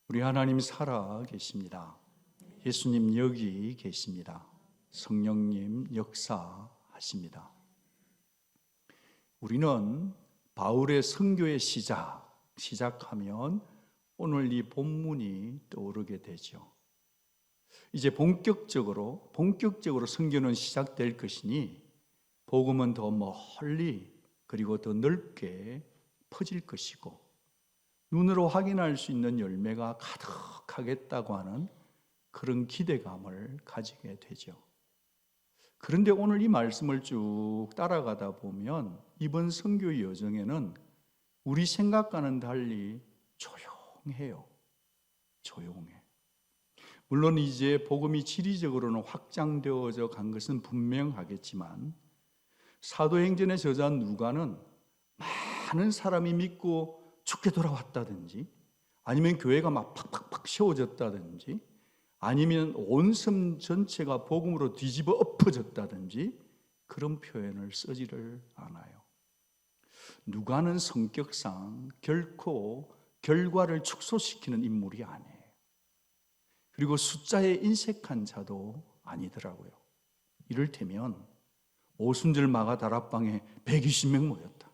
우리 하나님 살아 계십니다. 예수님 여기 계십니다. 성령님 역사하십니다. 우리는 바울의 선교의 시작하면 오늘 이 본문이 떠오르게 되죠. 이제 본격적으로 선교는 시작될 것이니 복음은 더 멀리 그리고 더 넓게 퍼질 것이고 눈으로 확인할 수 있는 열매가 가득하겠다고 하는 그런 기대감을 가지게 되죠. 그런데 오늘 이 말씀을 쭉 따라가다 보면 이번 선교 여정에는 우리 생각과는 달리 조용해요. 조용해. 물론 이제 복음이 지리적으로는 확장되어져 간 것은 분명하겠지만 사도행전의 저자 누가는 많은 사람이 믿고 죽게 돌아왔다든지 아니면 교회가 막 팍팍팍 세워졌다든지 아니면 온 섬 전체가 복음으로 뒤집어 엎어졌다든지 그런 표현을 쓰지를 않아요. 누가는 성격상 결코 결과를 축소시키는 인물이 아니에요. 그리고 숫자에 인색한 자도 아니더라고요. 이를테면 오순절 마가 다락방에 120명 모였다.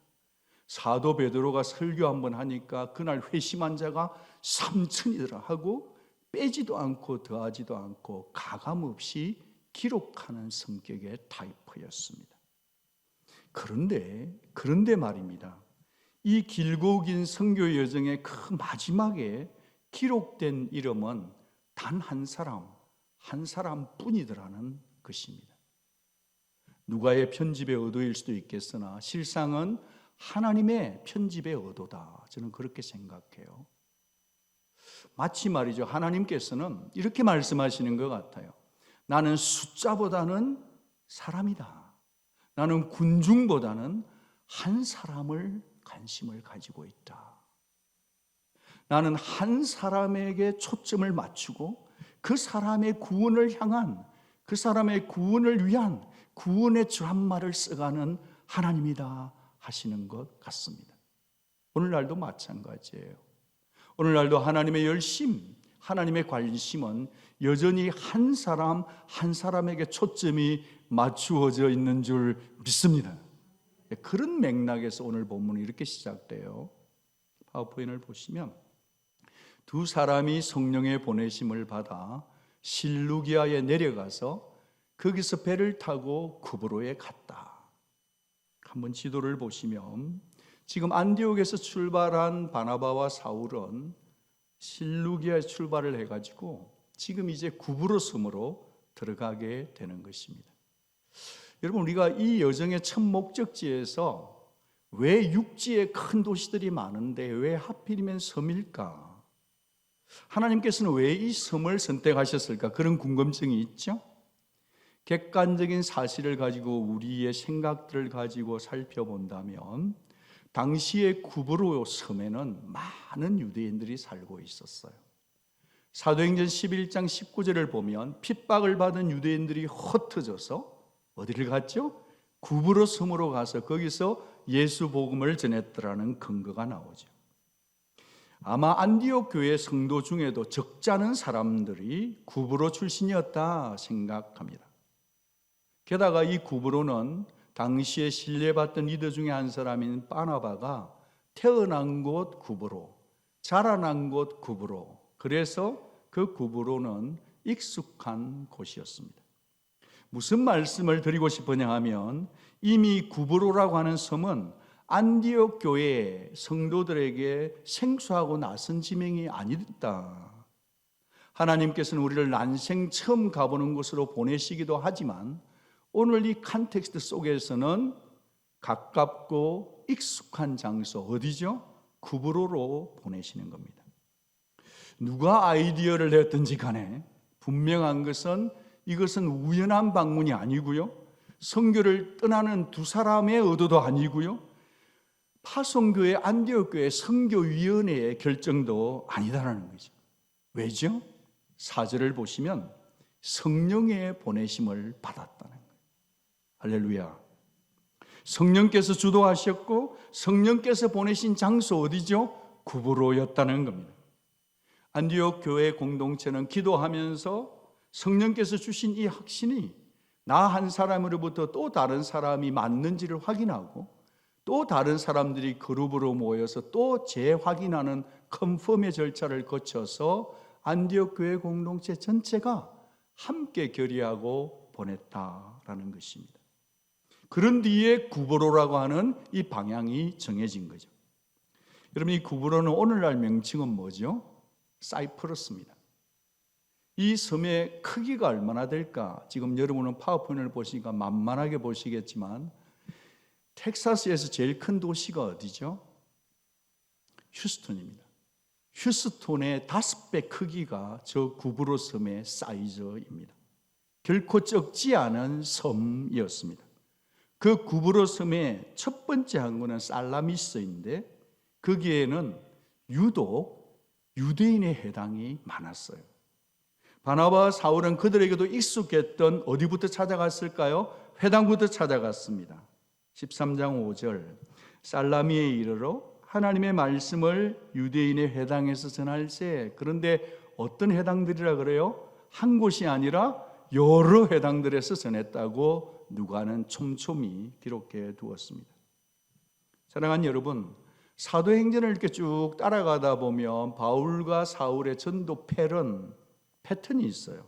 사도 베드로가 설교 한번 하니까 그날 회심한 자가 3,000이더라 하고 빼지도 않고 더하지도 않고 가감없이 기록하는 성격의 타입이었습니다. 그런데 말입니다. 이 길고 긴 선교 여정의 그 마지막에 기록된 이름은 단 한 사람뿐이더라는 것입니다. 누가의 편집의 의도일 수도 있겠으나 실상은 하나님의 편집의 의도다. 저는 그렇게 생각해요. 마치 말이죠. 하나님께서는 이렇게 말씀하시는 것 같아요. 나는 숫자보다는 사람이다. 나는 군중보다는 한 사람을 관심을 가지고 있다. 나는 한 사람에게 초점을 맞추고 그 사람의 구원을 향한, 그 사람의 구원을 위한 구원의 드라마를 써가는 하나님이다 하시는 것 같습니다. 오늘날도 마찬가지예요. 오늘날도 하나님의 열심, 하나님의 관심은 여전히 한 사람에게 초점이 맞추어져 있는 줄 믿습니다. 그런 맥락에서 오늘 본문이 이렇게 시작돼요. 파워포인트를 보시면 두 사람이 성령의 보내심을 받아 실루기아에 내려가서 거기서 배를 타고 구브로에 갔다. 한번 지도를 보시면 지금 안디옥에서 출발한 바나바와 사울은 실루기아에 출발을 해가지고 지금 이제 구브로 섬으로 들어가게 되는 것입니다. 여러분, 우리가 이 여정의 첫 목적지에서 왜 육지에 큰 도시들이 많은데 왜 하필이면 섬일까? 하나님께서는 왜 이 섬을 선택하셨을까? 그런 궁금증이 있죠? 객관적인 사실을 가지고 우리의 생각들을 가지고 살펴본다면 당시의 구브로 섬에는 많은 유대인들이 살고 있었어요. 사도행전 11장 19절을 보면 핍박을 받은 유대인들이 흩어져서 어디를 갔죠? 구브로 섬으로 가서 거기서 예수 복음을 전했더라는 근거가 나오죠. 아마 안디옥 교회 성도 중에도 적지 않은 사람들이 구브로 출신이었다 생각합니다. 게다가 이 구브로는 당시에 신뢰받던 리더 중에 한 사람인 바나바가 태어난 곳 구브로, 자라난 곳 구브로, 그래서 그 구브로는 익숙한 곳이었습니다. 무슨 말씀을 드리고 싶으냐 하면 이미 구브로라고 하는 섬은 안디옥 교회 성도들에게 생소하고 낯선 지명이 아니다. 하나님께서는 우리를 난생 처음 가보는 곳으로 보내시기도 하지만 오늘 이 컨텍스트 속에서는 가깝고 익숙한 장소 어디죠? 구브로로 보내시는 겁니다. 누가 아이디어를 냈든지 간에 분명한 것은 이것은 우연한 방문이 아니고요, 선교를 떠나는 두 사람의 의도도 아니고요, 파송교회 안디옥교회 선교위원회의 결정도 아니다라는 거죠. 왜죠? 4절을 보시면 성령의 보내심을 받았다는 거예요. 할렐루야. 성령께서 주도하셨고 성령께서 보내신 장소 어디죠? 구브로였다는 겁니다. 안디옥 교회 공동체는 기도하면서 성령께서 주신 이 확신이 나 한 사람으로부터 또 다른 사람이 맞는지를 확인하고 또 다른 사람들이 그룹으로 모여서 또 재확인하는 컨펌의 절차를 거쳐서 안디옥 교회 공동체 전체가 함께 결의하고 보냈다라는 것입니다. 그런 뒤에 구브로라고 하는 이 방향이 정해진 거죠. 여러분, 이 구브로는 오늘날 명칭은 뭐죠? 사이프러스입니다. 이 섬의 크기가 얼마나 될까? 지금 여러분은 파워포인트를 보시니까 만만하게 보시겠지만 텍사스에서 제일 큰 도시가 어디죠? 휴스턴입니다. 휴스턴의 5배 크기가 저 구브로 섬의 사이즈입니다. 결코 적지 않은 섬이었습니다. 그 구브로 섬의 첫 번째 항구는 살라미스인데 거기에는 유독 유대인의 해당이 많았어요. 바나바와 사울은 그들에게도 익숙했던 어디부터 찾아갔을까요? 회당부터 찾아갔습니다. 13장 5절 살라미에 이르러 하나님의 말씀을 유대인의 회당에서 전할세. 그런데 어떤 회당들이라 그래요? 한 곳이 아니라 여러 회당들에서 전했다고 누가는 촘촘히 기록해 두었습니다. 사랑하는 여러분, 사도행전을 이렇게 쭉 따라가다 보면 바울과 사울의 전도 패턴이 있어요.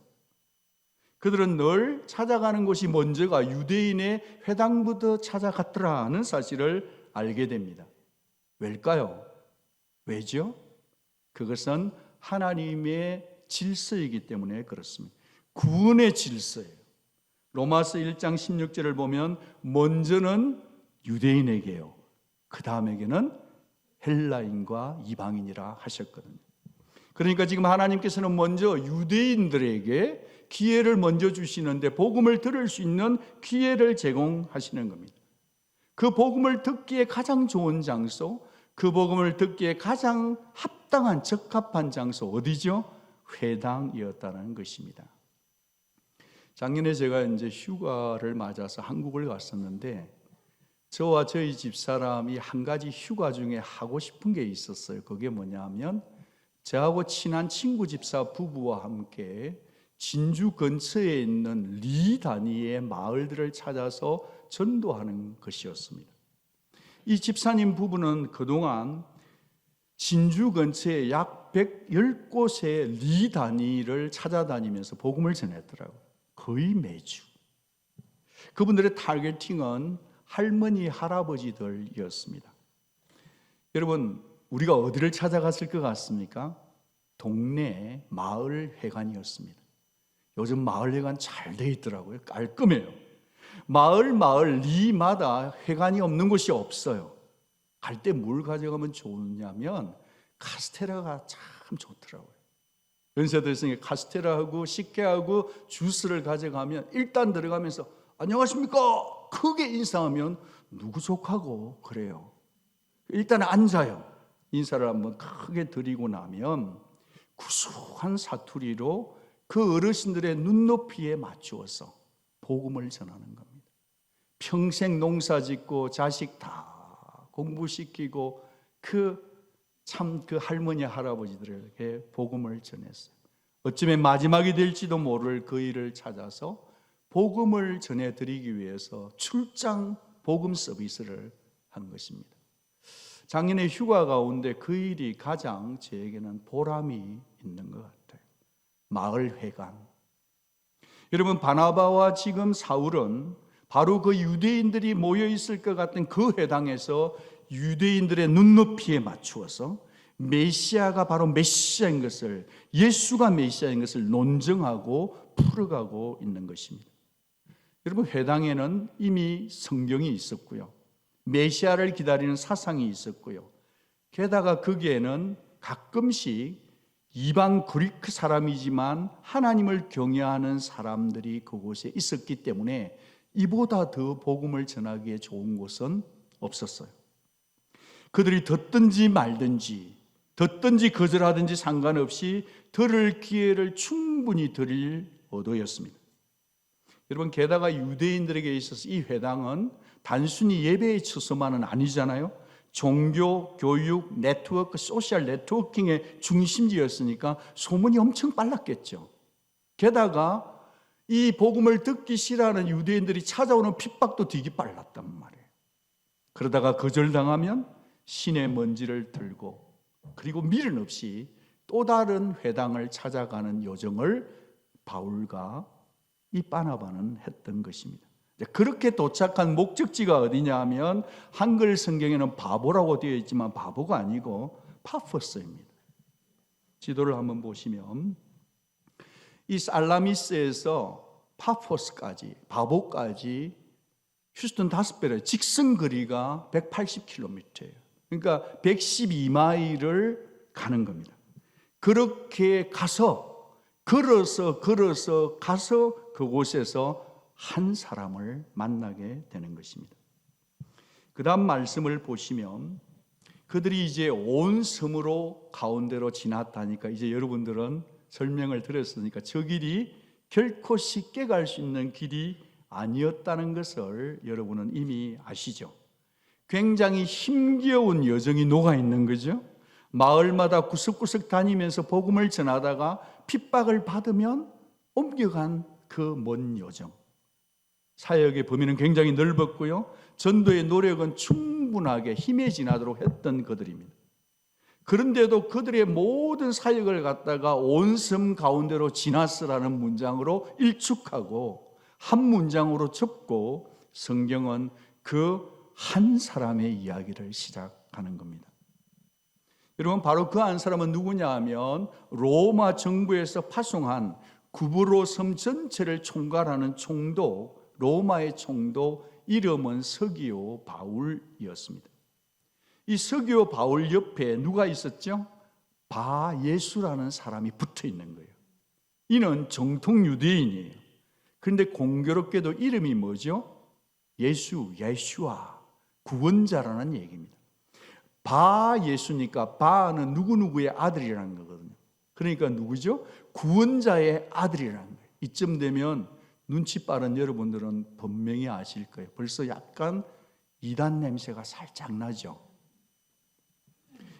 그들은 늘 찾아가는 곳이 먼저가 유대인의 회당부터 찾아갔더라는 사실을 알게 됩니다. 왜일까요? 왜죠? 그것은 하나님의 질서이기 때문에 그렇습니다. 구원의 질서예요. 로마서 1장 16절을 보면 먼저는 유대인에게요, 그 다음에게는 헬라인과 이방인이라 하셨거든요. 그러니까 지금 하나님께서는 먼저 유대인들에게 기회를 먼저 주시는데 복음을 들을 수 있는 기회를 제공하시는 겁니다. 그 복음을 듣기에 가장 좋은 장소, 그 복음을 듣기에 가장 합당한 적합한 장소 어디죠? 회당이었다는 것입니다. 작년에 제가 이제 휴가를 맞아서 한국을 갔었는데 저와 저희 집사람이 한 가지 휴가 중에 하고 싶은 게 있었어요. 그게 뭐냐면 저하고 친한 친구 집사 부부와 함께 진주 근처에 있는 리 단위의 마을들을 찾아서 전도하는 것이었습니다. 이 집사님 부부는 그동안 진주 근처에 약 110곳의 리 단위를 찾아다니면서 복음을 전했더라고요. 거의 매주. 그분들의 타겟팅은 할머니, 할아버지들이었습니다. 여러분, 우리가 어디를 찾아갔을 것 같습니까? 동네 마을 회관이었습니다. 요즘 마을 회관 잘 돼 있더라고요. 깔끔해요. 마을 리마다 회관이 없는 곳이 없어요. 갈 때 뭘 가져가면 좋냐면 카스테라가 참 좋더라고요. 연세대생이 카스테라하고 식혜하고 주스를 가져가면 일단 들어가면서 안녕하십니까? 크게 인사하면 누구 속하고 그래요. 일단 앉아요. 인사를 한번 크게 드리고 나면 구수한 사투리로 그 어르신들의 눈높이에 맞추어서 복음을 전하는 겁니다. 평생 농사 짓고 자식 다 공부시키고 그 할머니 할아버지들에게 복음을 전했어요. 어쩌면 마지막이 될지도 모를 그 일을 찾아서 복음을 전해드리기 위해서 출장 복음 서비스를 한 것입니다. 작년에 휴가 가운데 그 일이 가장 저에게는 보람이 있는 것 같아요. 마을 회관. 여러분, 바나바와 지금 사울은 바로 그 유대인들이 모여 있을 것 같은 그 회당에서 유대인들의 눈높이에 맞추어서 메시아가 바로 메시아인 것을, 예수가 메시아인 것을 논증하고 풀어가고 있는 것입니다. 여러분, 회당에는 이미 성경이 있었고요, 메시아를 기다리는 사상이 있었고요, 게다가 거기에는 가끔씩 이방 그리크 사람이지만 하나님을 경외하는 사람들이 그곳에 있었기 때문에 이보다 더 복음을 전하기에 좋은 곳은 없었어요. 그들이 듣든지 말든지, 듣든지 거절하든지 상관없이 들을 기회를 충분히 드릴 의도였습니다. 여러분, 게다가 유대인들에게 있어서 이 회당은 단순히 예배의 처소만은 아니잖아요. 종교, 교육, 네트워크, 소셜 네트워킹의 중심지였으니까 소문이 엄청 빨랐겠죠. 게다가 이 복음을 듣기 싫어하는 유대인들이 찾아오는 핍박도 되게 빨랐단 말이에요. 그러다가 거절당하면 신의 먼지를 들고 그리고 미련 없이 또 다른 회당을 찾아가는 여정을 바울과 이 바나바는 했던 것입니다. 그렇게 도착한 목적지가 어디냐 하면 한글 성경에는 바보라고 되어 있지만 바보가 아니고 파포스입니다. 지도를 한번 보시면 이 살라미스에서 파포스까지 바보까지 휴스턴 5배로 직선 거리가 180km예요. 그러니까 112마일을 가는 겁니다. 그렇게 가서 걸어서 가서 그곳에서 한 사람을 만나게 되는 것입니다. 그 다음 말씀을 보시면 그들이 이제 온 섬으로 가운데로 지났다니까 이제 여러분들은 설명을 들었으니까 저 길이 결코 쉽게 갈 수 있는 길이 아니었다는 것을 여러분은 이미 아시죠? 굉장히 힘겨운 여정이 녹아있는 거죠. 마을마다 구석구석 다니면서 복음을 전하다가 핍박을 받으면 옮겨간 그 먼 여정. 사역의 범위는 굉장히 넓었고요. 전도의 노력은 충분하게 힘에 지나도록 했던 그들입니다. 그런데도 그들의 모든 사역을 갖다가 온 섬 가운데로 지났으라는 문장으로 일축하고 한 문장으로 접고 성경은 그 한 사람의 이야기를 시작하는 겁니다. 여러분, 바로 그 한 사람은 누구냐 하면 로마 정부에서 파송한 구브로 섬 전체를 총괄하는 총독, 로마의 총독, 이름은 서기오 바울이었습니다. 이 서기오 바울 옆에 누가 있었죠? 바 예수라는 사람이 붙어 있는 거예요. 이는 정통 유대인이에요. 그런데 공교롭게도 이름이 뭐죠? 예슈아, 구원자라는 얘기입니다. 바 예수니까 바는 누구누구의 아들이라는 거거든요. 그러니까 누구죠? 구원자의 아들이라는 거예요. 이쯤 되면 눈치 빠른 여러분들은 분명히 아실 거예요. 벌써 약간 이단 냄새가 살짝 나죠.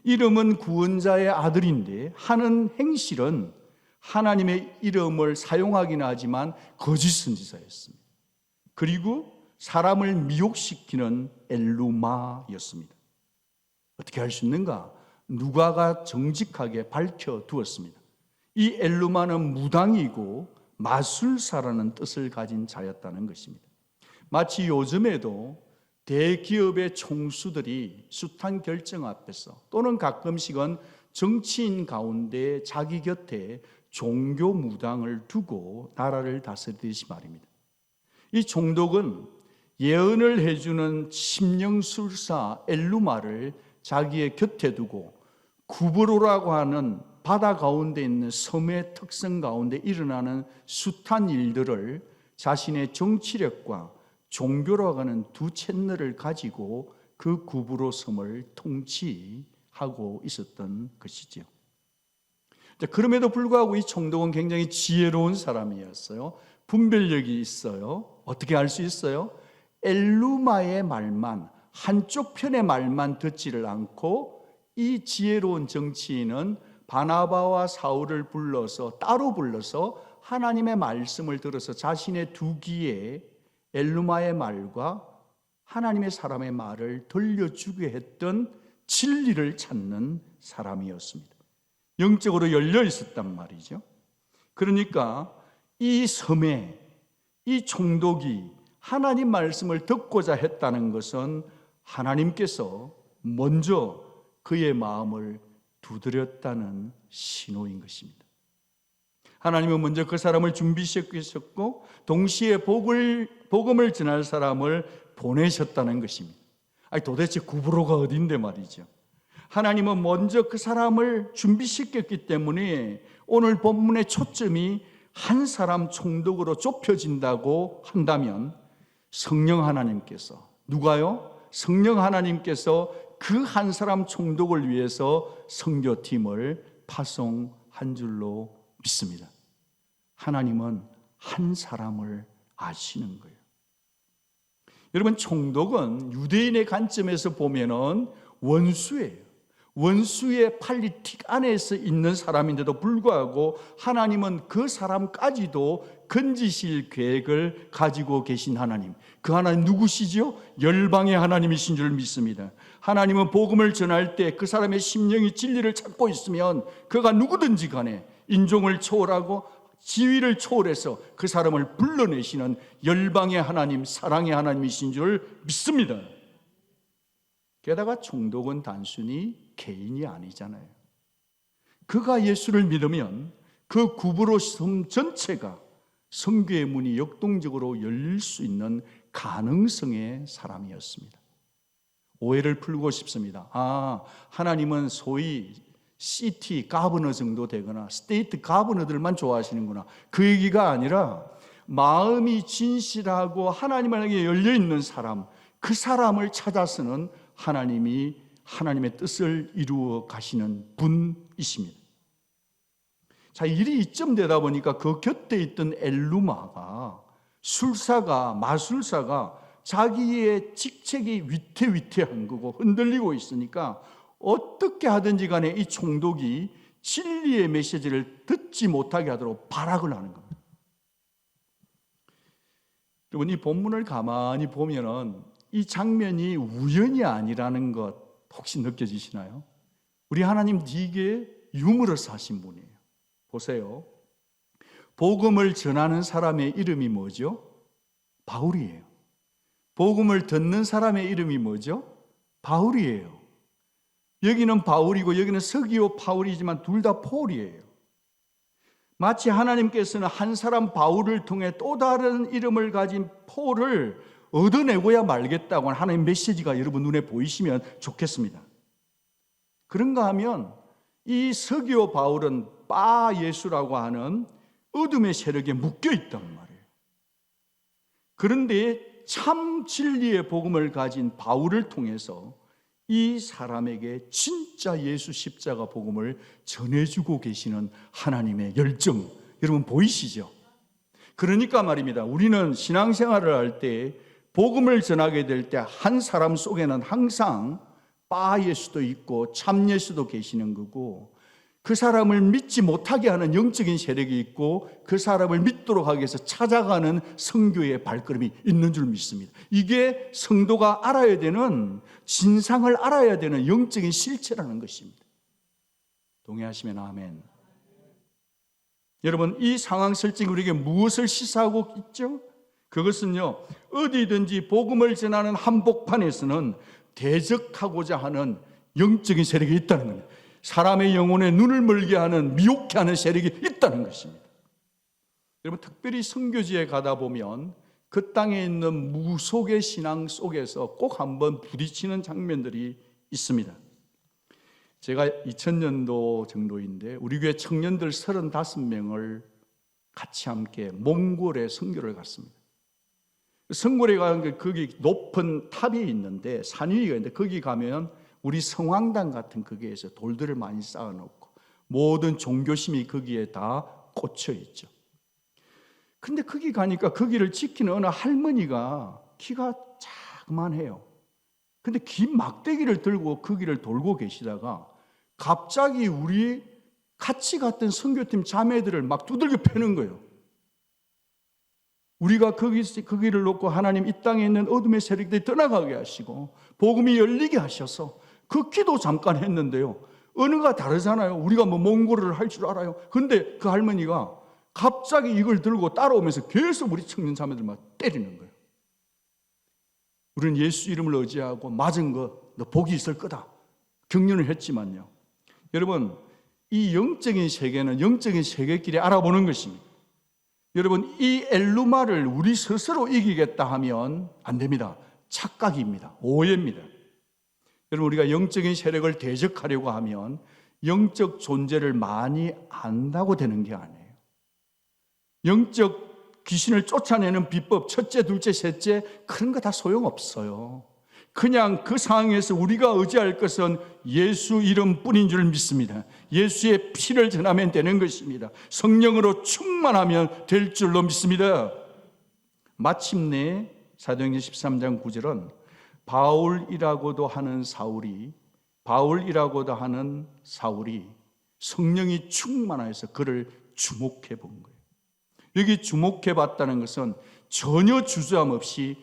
이름은 구원자의 아들인데 하는 행실은 하나님의 이름을 사용하긴 하지만 거짓 선지자였습니다. 그리고 사람을 미혹시키는 엘루마였습니다. 어떻게 할 수 있는가? 누가가 정직하게 밝혀두었습니다. 이 엘루마는 무당이고 마술사라는 뜻을 가진 자였다는 것입니다. 마치 요즘에도 대기업의 총수들이 숱한 결정 앞에서 또는 가끔씩은 정치인 가운데 자기 곁에 종교 무당을 두고 나라를 다스리듯이 말입니다. 이 총독은 예언을 해주는 심령술사 엘루마를 자기의 곁에 두고 구브로라고 하는 바다 가운데 있는 섬의 특성 가운데 일어나는 숱한 일들을 자신의 정치력과 종교라고 하는 두 채널을 가지고 그 구브로 섬을 통치하고 있었던 것이죠. 그럼에도 불구하고 이 총독은 굉장히 지혜로운 사람이었어요. 분별력이 있어요. 어떻게 알 수 있어요? 엘루마의 말만, 한쪽 편의 말만 듣지를 않고 이 지혜로운 정치인은 바나바와 사울을 따로 불러서 하나님의 말씀을 들어서 자신의 두 귀에 엘루마의 말과 하나님의 사람의 말을 들려주게 했던 진리를 찾는 사람이었습니다. 영적으로 열려 있었단 말이죠. 그러니까 이 섬에 이 총독이 하나님 말씀을 듣고자 했다는 것은 하나님께서 먼저 그의 마음을 두드렸다는 신호인 것입니다. 하나님은 먼저 그 사람을 준비시켰고 동시에 복음을 전할 사람을 보내셨다는 것입니다. 도대체 구브로가 어딘데 말이죠. 하나님은 먼저 그 사람을 준비시켰기 때문에 오늘 본문의 초점이 한 사람 총독으로 좁혀진다고 한다면 성령 하나님께서, 누가요? 성령 하나님께서 그 한 사람 총독을 위해서 선교팀을 파송한 줄로 믿습니다. 하나님은 한 사람을 아시는 거예요. 여러분, 총독은 유대인의 관점에서 보면은 원수예요. 원수의 팔리틱 안에서 있는 사람인데도 불구하고 하나님은 그 사람까지도 건지실 계획을 가지고 계신 하나님. 그 하나님 누구시죠? 열방의 하나님이신 줄 믿습니다. 하나님은 복음을 전할 때 그 사람의 심령이 진리를 찾고 있으면 그가 누구든지 간에 인종을 초월하고 지위를 초월해서 그 사람을 불러내시는 열방의 하나님, 사랑의 하나님이신 줄 믿습니다. 게다가 총독은 단순히 개인이 아니잖아요. 그가 예수를 믿으면 그 구브로 섬 전체가 선교의 문이 역동적으로 열릴 수 있는 가능성의 사람이었습니다. 오해를 풀고 싶습니다. 하나님은 소위 시티 가버너 정도 되거나 스테이트 가버너들만 좋아하시는구나. 그 얘기가 아니라 마음이 진실하고 하나님에게 열려있는 사람, 그 사람을 찾아서는 하나님이 하나님의 뜻을 이루어 가시는 분이십니다. 자, 일이 이쯤 되다 보니까 그 곁에 있던 엘루마가, 마술사가 자기의 직책이 위태위태한 거고 흔들리고 있으니까 어떻게 하든지 간에 이 총독이 진리의 메시지를 듣지 못하게 하도록 발악을 하는 겁니다. 여러분, 이 본문을 가만히 보면은 이 장면이 우연이 아니라는 것 혹시 느껴지시나요? 우리 하나님 되게 유머러스 하신 분이에요. 보세요. 복음을 전하는 사람의 이름이 뭐죠? 바울이에요. 복음을 듣는 사람의 이름이 뭐죠? 바울이에요. 여기는 바울이고 여기는 서기오 바울이지만 둘 다 폴이에요. 마치 하나님께서는 한 사람 바울을 통해 또 다른 이름을 가진 폴을 얻어내고야 말겠다고 하는 하나님의 메시지가 여러분 눈에 보이시면 좋겠습니다. 그런가 하면 이 서기오 바울은 바 예수라고 하는 어둠의 세력에 묶여 있단 말이에요. 그런데 참 진리의 복음을 가진 바울을 통해서 이 사람에게 진짜 예수 십자가 복음을 전해주고 계시는 하나님의 열정, 여러분 보이시죠? 그러니까 말입니다. 우리는 신앙생활을 할 때 복음을 전하게 될 때 한 사람 속에는 항상 바 예수도 있고 참 예수도 계시는 거고, 그 사람을 믿지 못하게 하는 영적인 세력이 있고 그 사람을 믿도록 하기 위해서 찾아가는 선교의 발걸음이 있는 줄 믿습니다. 이게 성도가 알아야 되는, 진상을 알아야 되는 영적인 실체라는 것입니다. 동의하시면 아멘. 여러분, 이 상황 설정이 우리에게 무엇을 시사하고 있죠? 그것은요, 어디든지 복음을 전하는 한복판에서는 대적하고자 하는 영적인 세력이 있다는 겁니다. 사람의 영혼에 눈을 멀게 하는, 미혹해 하는 세력이 있다는 것입니다. 여러분, 특별히 선교지에 가다 보면 그 땅에 있는 무속의 신앙 속에서 꼭 한번 부딪히는 장면들이 있습니다. 제가 2000년도 정도인데 우리 교회 청년들 35명을 같이 함께 몽골에 선교를 갔습니다. 선골에 가는 거기 높은 탑이 있는데, 산 위가 있는데 거기 가면 우리 성황당 같은 거기에서 돌들을 많이 쌓아놓고 모든 종교심이 거기에 다 꽂혀 있죠. 근데 거기 가니까 거기를 지키는 어느 할머니가 키가 자그만해요. 근데 긴 막대기를 들고 거기를 돌고 계시다가 갑자기 우리 같이 갔던 선교팀 자매들을 막 두들겨 패는 거예요. 우리가 거기를 놓고 하나님 이 땅에 있는 어둠의 세력들이 떠나가게 하시고 복음이 열리게 하셔서 그 기도 잠깐 했는데요, 언어가 다르잖아요. 우리가 뭐 몽골어를 할 줄 알아요. 근데 그 할머니가 갑자기 이걸 들고 따라오면서 계속 우리 청년 자매들 막 때리는 거예요. 우리는 예수 이름을 의지하고 맞은 거 너 복이 있을 거다 격려를 했지만요, 여러분, 이 영적인 세계는 영적인 세계끼리 알아보는 것입니다. 여러분, 이 엘루마를 우리 스스로 이기겠다 하면 안 됩니다. 착각입니다. 오해입니다. 여러분, 우리가 영적인 세력을 대적하려고 하면 영적 존재를 많이 안다고 되는 게 아니에요. 영적 귀신을 쫓아내는 비법, 첫째, 둘째, 셋째, 그런 거 다 소용없어요. 그냥 그 상황에서 우리가 의지할 것은 예수 이름뿐인 줄 믿습니다. 예수의 피를 전하면 되는 것입니다. 성령으로 충만하면 될 줄로 믿습니다. 마침내 사도행전 13장 9절은 바울이라고도 하는 사울이 바울이라고도 하는 사울이 성령이 충만하여서 그를 주목해 본 거예요. 여기 주목해 봤다는 것은 전혀 주저함 없이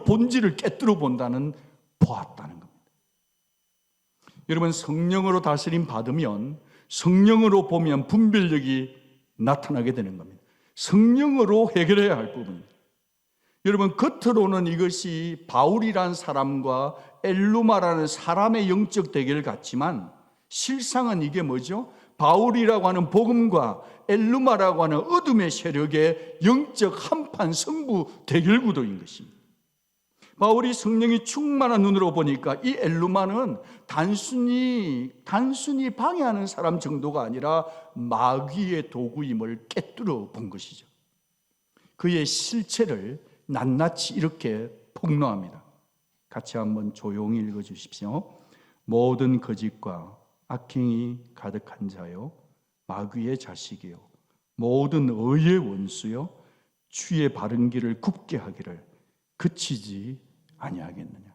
본질을 깨뜨려 본다는, 보았다는 겁니다. 여러분, 성령으로 다스림 받으면, 성령으로 보면 분별력이 나타나게 되는 겁니다. 성령으로 해결해야 할 부분입니다. 여러분, 겉으로는 이것이 바울이라는 사람과 엘루마라는 사람의 영적 대결 같지만 실상은 이게 뭐죠? 바울이라고 하는 복음과 엘루마라고 하는 어둠의 세력의 영적 한판 승부 대결 구도인 것입니다. 바울이 성령이 충만한 눈으로 보니까 이 엘루마는 단순히 방해하는 사람 정도가 아니라 마귀의 도구임을 깨뜨려 본 것이죠. 그의 실체를 낱낱이 이렇게 폭로합니다. 같이 한번 조용히 읽어주십시오. 모든 거짓과 악행이 가득한 자요, 마귀의 자식이요, 모든 의의 원수요, 주의 바른 길을 굽게 하기를 그치지 아니하겠느냐.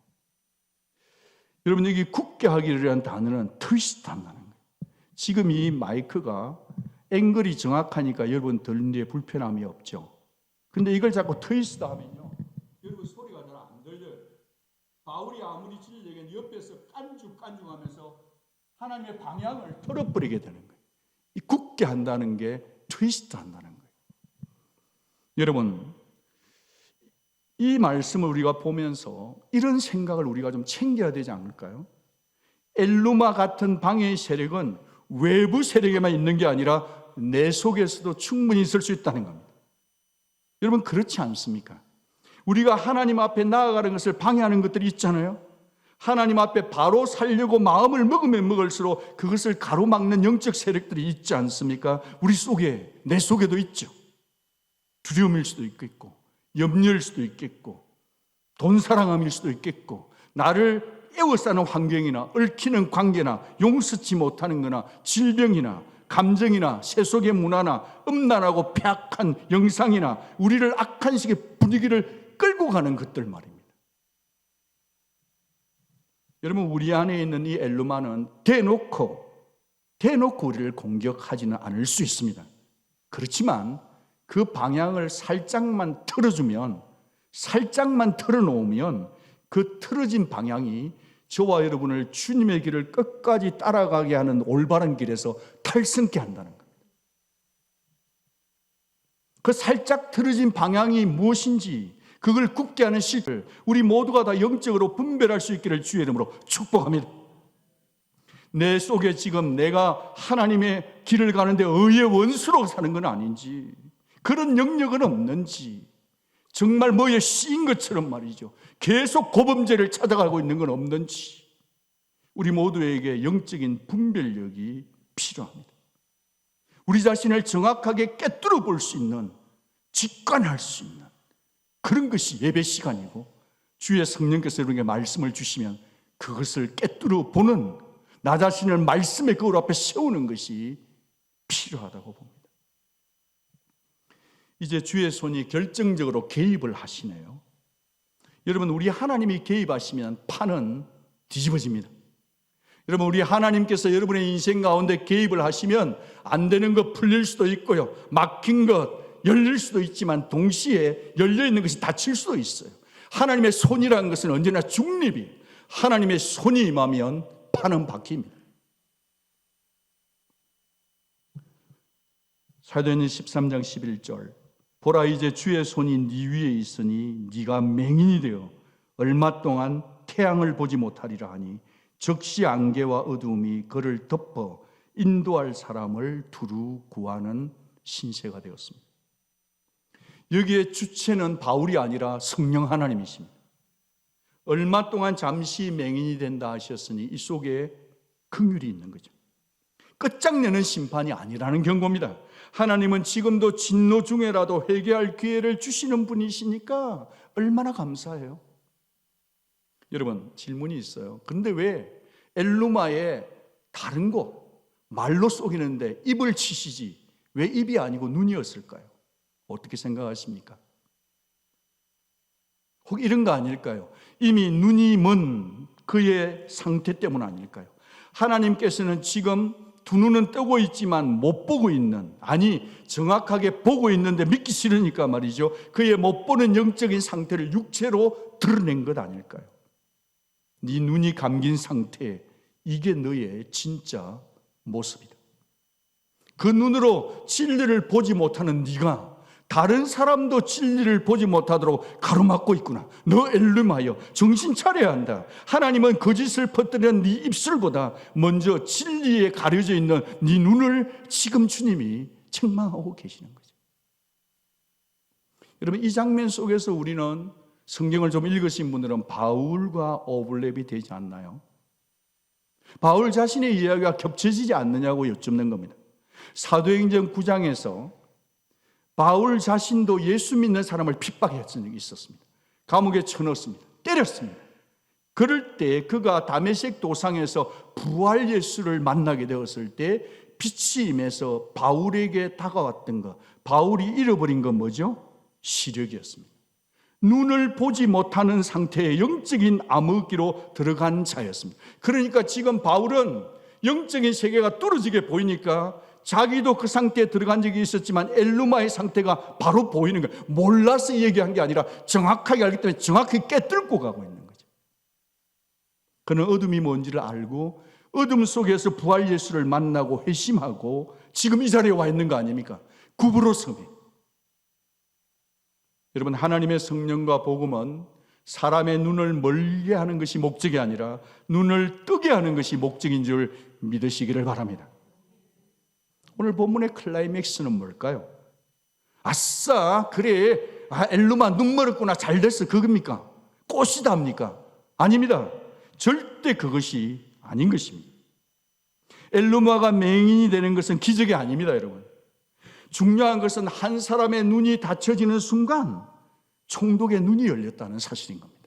여러분, 여기 굽게 하기를이라는 단어는 트위스트한다는 거예요. 지금 이 마이크가 앵글이 정확하니까 여러분 들리는데 불편함이 없죠. 근데 이걸 자꾸 트위스트 하면요, 여러분 소리가 잘 안 들려요. 바울이 아무리 진리에게 옆에서 깐죽깐죽하면서 하나님의 방향을 틀어버리게 되는 거예요. 이 굳게 한다는 게 트위스트 한다는 거예요. 여러분, 이 말씀을 우리가 보면서 이런 생각을 우리가 좀 챙겨야 되지 않을까요? 엘루마 같은 방해의 세력은 외부 세력에만 있는 게 아니라 내 속에서도 충분히 있을 수 있다는 겁니다. 여러분, 그렇지 않습니까? 우리가 하나님 앞에 나아가는 것을 방해하는 것들이 있잖아요. 하나님 앞에 바로 살려고 마음을 먹으면 먹을수록 그것을 가로막는 영적 세력들이 있지 않습니까? 우리 속에, 내 속에도 있죠. 두려움일 수도 있겠고, 염려일 수도 있겠고, 돈 사랑함일 수도 있겠고, 나를 에워싸는 환경이나 얽히는 관계나 용서치 못하는 거나 질병이나 감정이나 세속의 문화나 음란하고 폐악한 영상이나 우리를 악한 식의 분위기를 끌고 가는 것들 말입니다. 여러분, 우리 안에 있는 이 엘루마는 대놓고 우리를 공격하지는 않을 수 있습니다. 그렇지만 그 방향을 살짝만 틀어놓으면 그 틀어진 방향이 저와 여러분을 주님의 길을 끝까지 따라가게 하는 올바른 길에서 탈승케 한다는 겁니다. 그 살짝 틀어진 방향이 무엇인지, 그걸 굽게 하는 실을 우리 모두가 다 영적으로 분별할 수 있기를 주의 이름으로 축복합니다. 내 속에 지금 내가 하나님의 길을 가는데 의의 원수로 사는 건 아닌지, 그런 영역은 없는지, 정말 뭐에 씌인 것처럼 말이죠, 계속 고범죄를 찾아가고 있는 건 없는지, 우리 모두에게 영적인 분별력이 필요합니다. 우리 자신을 정확하게 깨뜨려 볼 수 있는, 직관할 수 있는 그런 것이 예배 시간이고, 주의 성령께서 여러분에게 말씀을 주시면 그것을 깨뜨려 보는, 나 자신을 말씀의 거울 앞에 세우는 것이 필요하다고 봅니다. 이제 주의 손이 결정적으로 개입을 하시네요. 여러분, 우리 하나님이 개입하시면 판은 뒤집어집니다. 여러분, 우리 하나님께서 여러분의 인생 가운데 개입을 하시면 안 되는 것 풀릴 수도 있고요, 막힌 것 열릴 수도 있지만 동시에 열려있는 것이 닫힐 수도 있어요. 하나님의 손이라는 것은 언제나 중립이, 하나님의 손이 임하면 판은 바뀝니다. 사도행전 13장 11절, 보라, 이제 주의 손이 네 위에 있으니 네가 맹인이 되어 얼마 동안 태양을 보지 못하리라 하니 적시 안개와 어두움이 그를 덮어 인도할 사람을 두루 구하는 신세가 되었습니다. 여기에 주체는 바울이 아니라 성령 하나님이십니다. 얼마 동안 잠시 맹인이 된다 하셨으니 이 속에 긍휼이 있는 거죠. 끝장내는 심판이 아니라는 경고입니다. 하나님은 지금도 진노 중에라도 회개할 기회를 주시는 분이시니까 얼마나 감사해요. 여러분, 질문이 있어요. 그런데 왜 엘루마의 다른 곳, 말로 쏘기는데 입을 치시지 왜 입이 아니고 눈이었을까요? 어떻게 생각하십니까? 혹 이런 거 아닐까요? 이미 눈이 먼 그의 상태 때문 아닐까요? 하나님께서는 지금 두 눈은 뜨고 있지만 못 보고 있는, 아니 정확하게 보고 있는데 믿기 싫으니까 말이죠, 그의 못 보는 영적인 상태를 육체로 드러낸 것 아닐까요? 네 눈이 감긴 상태, 이게 너의 진짜 모습이다. 그 눈으로 진리를 보지 못하는 네가 다른 사람도 진리를 보지 못하도록 가로막고 있구나. 너 엘lum하여 정신 차려야 한다. 하나님은 거짓을 퍼뜨리는 네 입술보다 먼저 진리에 가려져 있는 네 눈을 지금 주님이 책망하고 계시는 거죠. 여러분, 이 장면 속에서 우리는 성경을 좀 읽으신 분들은 바울과 오버랩이 되지 않나요? 바울 자신의 이야기가 겹쳐지지 않느냐고 여쭙는 겁니다. 사도행전 9장에서 바울 자신도 예수 믿는 사람을 핍박했던 적이 있었습니다. 감옥에 쳐넣었습니다. 때렸습니다. 그럴 때 그가 다메섹 도상에서 부활 예수를 만나게 되었을 때 빛이 임해서 바울에게 다가왔던 것, 바울이 잃어버린 건 뭐죠? 시력이었습니다. 눈을 보지 못하는 상태의 영적인 암흑기로 들어간 자였습니다. 그러니까 지금 바울은 영적인 세계가 뚫어지게 보이니까 자기도 그 상태에 들어간 적이 있었지만 엘루마의 상태가 바로 보이는 거예요. 몰라서 얘기한 게 아니라 정확하게 알기 때문에 정확히 깨뚫고 가고 있는 거죠. 그는 어둠이 뭔지를 알고 어둠 속에서 부활 예수를 만나고 회심하고 지금 이 자리에 와 있는 거 아닙니까? 굽으로 서게. 여러분, 하나님의 성령과 복음은 사람의 눈을 멀게 하는 것이 목적이 아니라 눈을 뜨게 하는 것이 목적인 줄 믿으시기를 바랍니다. 오늘 본문의 클라이맥스는 뭘까요? 아싸, 그래, 엘루마 눈 멀었구나, 잘 됐어, 그겁니까? 꽃이답니까? 아닙니다. 절대 그것이 아닌 것입니다. 엘루마가 맹인이 되는 것은 기적이 아닙니다, 여러분. 중요한 것은 한 사람의 눈이 닫혀지는 순간 총독의 눈이 열렸다는 사실인 겁니다.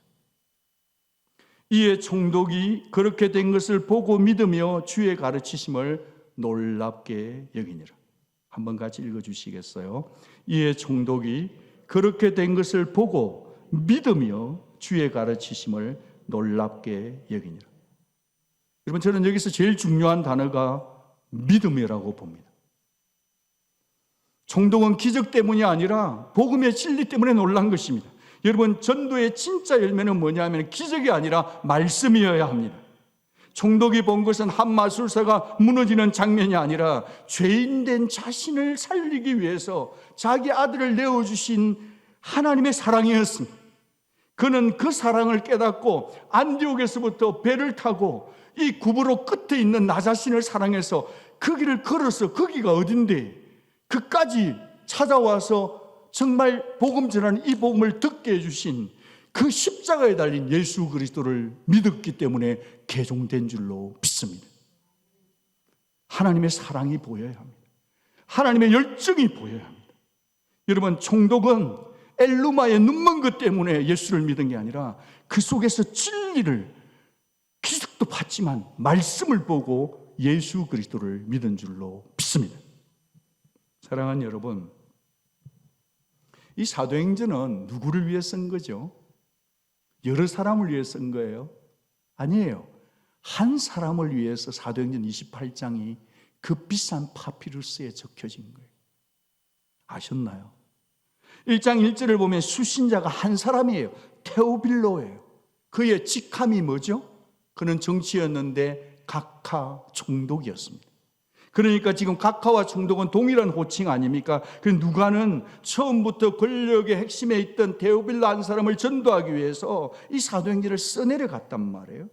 이에 총독이 그렇게 된 것을 보고 믿으며 주의 가르치심을 놀랍게 여기니라. 한번 같이 읽어주시겠어요? 이에 총독이 그렇게 된 것을 보고 믿으며 주의 가르치심을 놀랍게 여기니라. 여러분, 저는 여기서 제일 중요한 단어가 믿음이라고 봅니다. 총독은 기적 때문이 아니라 복음의 진리 때문에 놀란 것입니다. 여러분, 전도의 진짜 열매는 뭐냐면 기적이 아니라 말씀이어야 합니다. 총독이 본 것은 한 마술사가 무너지는 장면이 아니라 죄인된 자신을 살리기 위해서 자기 아들을 내어주신 하나님의 사랑이었습니다. 그는 그 사랑을 깨닫고 안디옥에서부터 배를 타고 이 구브로 끝에 있는 나 자신을 사랑해서 그 길을 걸어서 거기가 어딘데 그까지 찾아와서 정말 복음 전하는 이 복음을 듣게 해주신 그 십자가에 달린 예수 그리스도를 믿었기 때문에 개종된 줄로 믿습니다. 하나님의 사랑이 보여야 합니다. 하나님의 열정이 보여야 합니다. 여러분, 총독은 엘루마의 눈먼 것 때문에 예수를 믿은 게 아니라 그 속에서 진리를, 기적도 봤지만 말씀을 보고 예수 그리스도를 믿은 줄로 믿습니다. 사랑하는 여러분, 이 사도행전은 누구를 위해 쓴 거죠? 여러 사람을 위해 쓴 거예요? 아니에요. 한 사람을 위해서 사도행전 28장이 그 비싼 파피루스에 적혀진 거예요. 아셨나요? 1장 1절을 보면 수신자가 한 사람이에요. 테오빌로예요. 그의 직함이 뭐죠? 그는 정치였는데 각하 총독이었습니다. 그러니까 지금 각하와 총독은 동일한 호칭 아닙니까? 그 누가는 처음부터 권력의 핵심에 있던 데오빌로 한 사람을 전도하기 위해서 이 사도행전을 써내려 갔단 말이에요.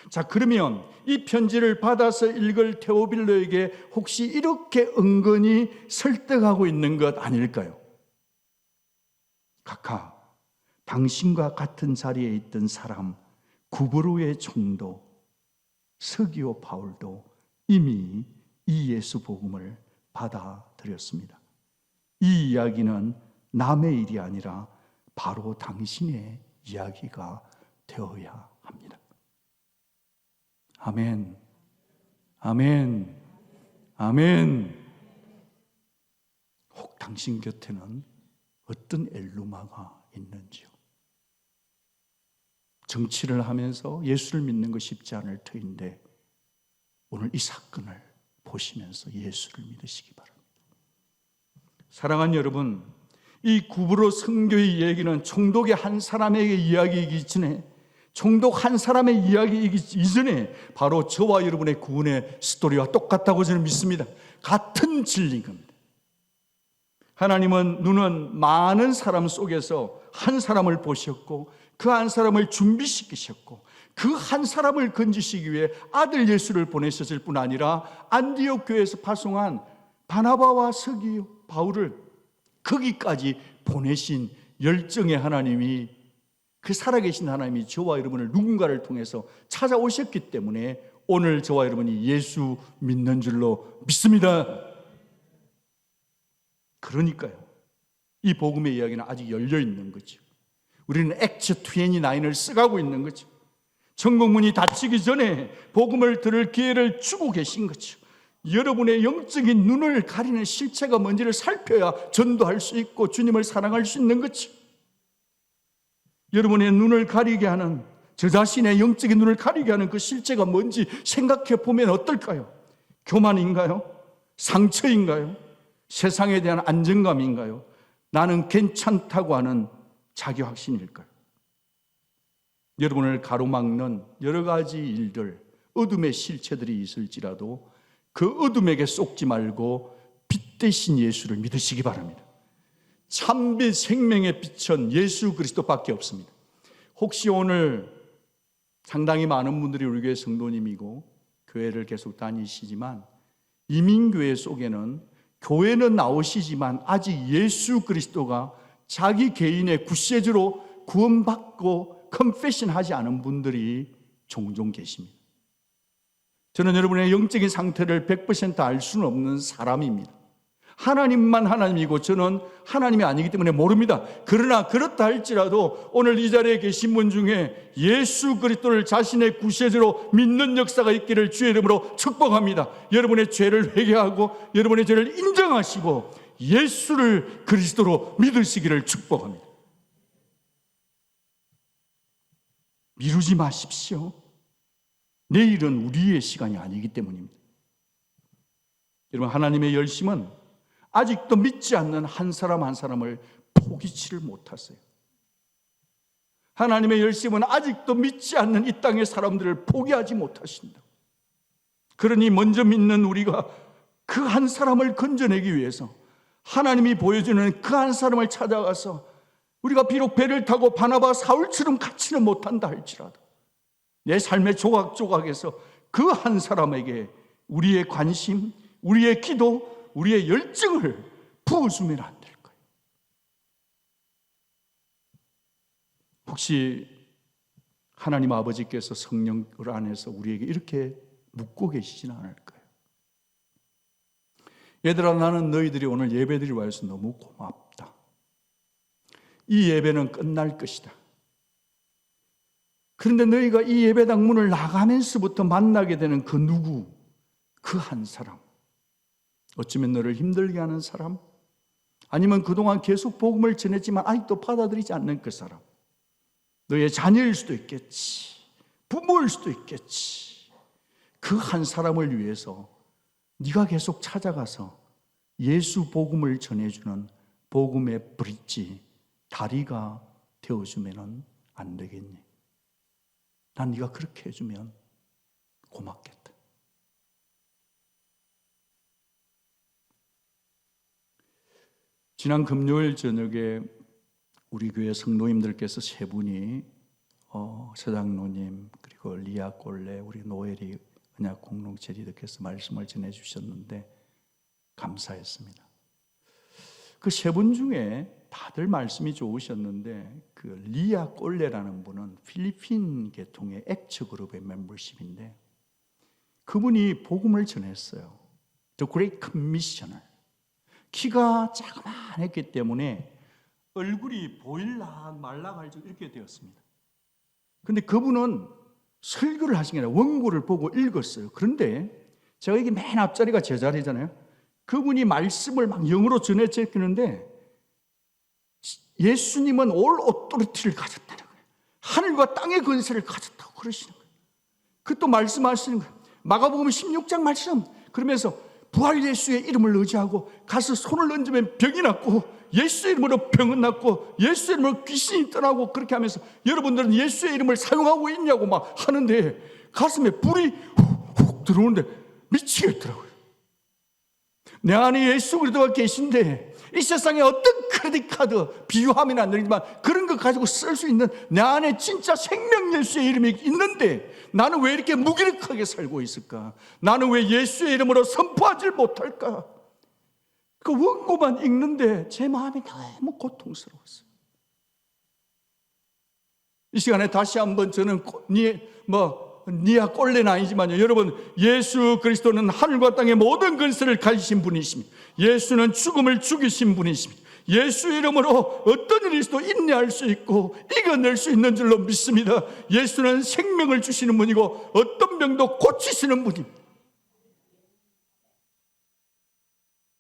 자, 그러면 이 편지를 받아서 읽을 테오빌로에게 혹시 이렇게 은근히 설득하고 있는 것 아닐까요? 각하, 당신과 같은 자리에 있던 사람 구브로의 총독 서기오 바울도 이미 이 예수 복음을 받아들였습니다. 이 이야기는 남의 일이 아니라 바로 당신의 이야기가 되어야 합니다. 아멘, 아멘, 아멘. 혹 당신 곁에는 어떤 엘루마가 있는지요? 정치를 하면서 예수를 믿는 거 쉽지 않을 터인데 오늘 이 사건을 보시면서 예수를 믿으시기 바랍니다. 사랑하는 여러분, 이 구브로 성교의 얘기는 총독의 한 사람에게 이야기이기 전에, 총독 한 사람의 이야기이기 이전에 바로 저와 여러분의 구원의 스토리와 똑같다고 저는 믿습니다. 같은 진리인 겁니다. 하나님은 눈은 많은 사람 속에서 한 사람을 보셨고 그 한 사람을 준비시키셨고 그 한 사람을 건지시기 위해 아들 예수를 보내셨을 뿐 아니라 안디옥 교회에서 파송한 바나바와 서기 바울을 거기까지 보내신 열정의 하나님이, 그 살아계신 하나님이 저와 여러분을 누군가를 통해서 찾아오셨기 때문에 오늘 저와 여러분이 예수 믿는 줄로 믿습니다. 그러니까요, 이 복음의 이야기는 아직 열려 있는 거죠. 우리는 액트 29을 써가고 있는 거죠. 천국문이 닫히기 전에 복음을 들을 기회를 주고 계신 거죠. 여러분의 영적인 눈을 가리는 실체가 뭔지를 살펴야 전도할 수 있고 주님을 사랑할 수 있는 거죠. 여러분의 눈을 가리게 하는, 저 자신의 영적인 눈을 가리게 하는 그 실체가 뭔지 생각해 보면 어떨까요? 교만인가요? 상처인가요? 세상에 대한 안정감인가요? 나는 괜찮다고 하는 자기 확신일까요? 여러분을 가로막는 여러 가지 일들, 어둠의 실체들이 있을지라도 그 어둠에게 속지 말고 빛 대신 예수를 믿으시기 바랍니다. 참빛 생명의 빛은 예수 그리스도밖에 없습니다. 혹시 오늘 상당히 많은 분들이 우리 교회 성도님이고 교회를 계속 다니시지만 이민교회 속에는 교회는 나오시지만 아직 예수 그리스도가 자기 개인의 구세주로 구원받고 컨페션 하지 않은 분들이 종종 계십니다. 저는 여러분의 영적인 상태를 100% 알 수는 없는 사람입니다. 하나님만 하나님이고 저는 하나님이 아니기 때문에 모릅니다. 그러나 그렇다 할지라도 오늘 이 자리에 계신 분 중에 예수 그리스도를 자신의 구세주로 믿는 역사가 있기를 주의 이름으로 축복합니다. 여러분의 죄를 회개하고 여러분의 죄를 인정하시고 예수를 그리스도로 믿으시기를 축복합니다. 미루지 마십시오. 내일은 우리의 시간이 아니기 때문입니다. 여러분, 하나님의 열심은 아직도 믿지 않는 한 사람 한 사람을 포기치를 못하세요. 하나님의 열심은 아직도 믿지 않는 이 땅의 사람들을 포기하지 못하신다. 그러니 먼저 믿는 우리가 그 한 사람을 건져내기 위해서 하나님이 보여주는 그 한 사람을 찾아가서 우리가 비록 배를 타고 바나바 사울처럼 같이는 못한다 할지라도 내 삶의 조각조각에서 그 한 사람에게 우리의 관심, 우리의 기도, 우리의 열정을 부어주면 안 될 거예요. 혹시 하나님 아버지께서 성령을 안에서 우리에게 이렇게 묻고 계시진 않을까요? 얘들아, 나는 너희들이 오늘 예배드리러 와서 너무 고맙다. 이 예배는 끝날 것이다. 그런데 너희가 이 예배당 문을 나가면서부터 만나게 되는 그 누구, 그 한 사람, 어쩌면 너를 힘들게 하는 사람, 아니면 그동안 계속 복음을 전했지만 아직도 받아들이지 않는 그 사람, 너의 자녀일 수도 있겠지, 부모일 수도 있겠지. 그 한 사람을 위해서 네가 계속 찾아가서 예수 복음을 전해주는 복음의 브릿지, 다리가 되어주면 안 되겠니? 난 네가 그렇게 해주면 고맙겠다. 지난 금요일 저녁에 우리 교회 성도님들께서 세 분이 서장로님 그리고 리아 꼴레 우리 노엘이 언약 공동체 리더께서 말씀을 전해주셨는데 감사했습니다. 그 세 분 중에 다들 말씀이 좋으셨는데 그 리아 꼴레라는 분은 필리핀 계통의 액처 그룹의 멤버십인데 그분이 복음을 전했어요. The Great Commissioner. 키가 자그마했기 때문에 얼굴이 보일락 말락 할 줄 이렇게 되었습니다. 그런데 그분은 설교를 하신 게 아니라 원고를 보고 읽었어요. 그런데 제가 이게 맨 앞자리가 제 자리잖아요. 그분이 말씀을 막 영어로 전해 제끼는데 예수님은 올 오토리티를 가졌다는 거예요. 하늘과 땅의 권세를 가졌다고 그러시는 거예요. 그것도 말씀하시는 거예요. 마가복음 16장 말씀. 그러면서 부활 예수의 이름을 의지하고 가서 손을 얹으면 병이 낫고, 예수의 이름으로 병은 낫고, 예수의 이름으로 귀신이 떠나고, 그렇게 하면서 여러분들은 예수의 이름을 사용하고 있냐고 막 하는데 가슴에 불이 훅 들어오는데 미치겠더라고요. 내 안에 예수 그리스도가 계신데 이 세상에 어떤 크레딧 카드, 비유하면 안 되지만 그런 거 가지고 쓸 수 있는 내 안에 진짜 생명 예수의 이름이 있는데 나는 왜 이렇게 무기력하게 살고 있을까? 나는 왜 예수의 이름으로 선포하지 못할까? 그 원고만 읽는데 제 마음이 너무 고통스러웠어요. 이 시간에 다시 한번 저는 니아 꼴레는 아니지만요, 여러분, 예수 그리스도는 하늘과 땅의 모든 근세를 가지신 분이십니다. 예수는 죽음을 죽이신 분이십니다. 예수 이름으로 어떤 일이 있어도 인내할 수 있고 이겨낼 수 있는 줄로 믿습니다. 예수는 생명을 주시는 분이고 어떤 병도 고치시는 분입니다.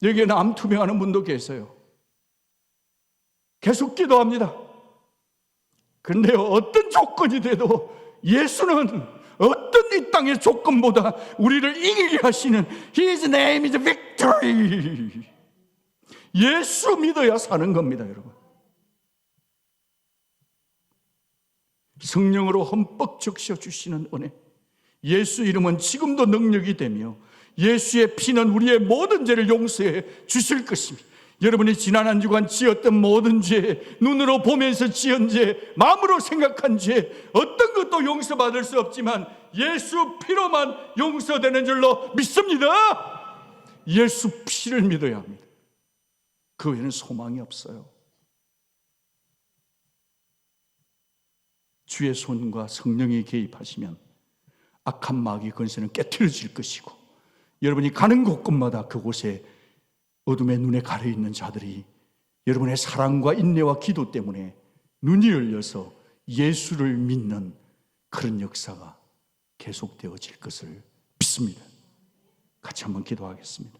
여기에는 암투병하는 분도 계세요. 계속 기도합니다. 그런데요, 어떤 조건이 돼도 예수는 어떤 이 땅의 조건보다 우리를 이기게 하시는 His name is victory. 예수 믿어야 사는 겁니다, 여러분. 성령으로 흠뻑 적셔 주시는 은혜, 예수 이름은 지금도 능력이 되며 예수의 피는 우리의 모든 죄를 용서해 주실 것입니다. 여러분이 지난 한 주간 지었던 모든 죄, 눈으로 보면서 지은 죄, 마음으로 생각한 죄, 어떤 것도 용서받을 수 없지만 예수 피로만 용서되는 줄로 믿습니다. 예수 피를 믿어야 합니다. 그 외에는 소망이 없어요. 주의 손과 성령이 개입하시면 악한 마귀 권세는 깨트려질 것이고, 여러분이 가는 곳곳마다 그곳에 어둠의 눈에 가려있는 자들이 여러분의 사랑과 인내와 기도 때문에 눈이 열려서 예수를 믿는 그런 역사가 계속되어질 것을 믿습니다. 같이 한번 기도하겠습니다.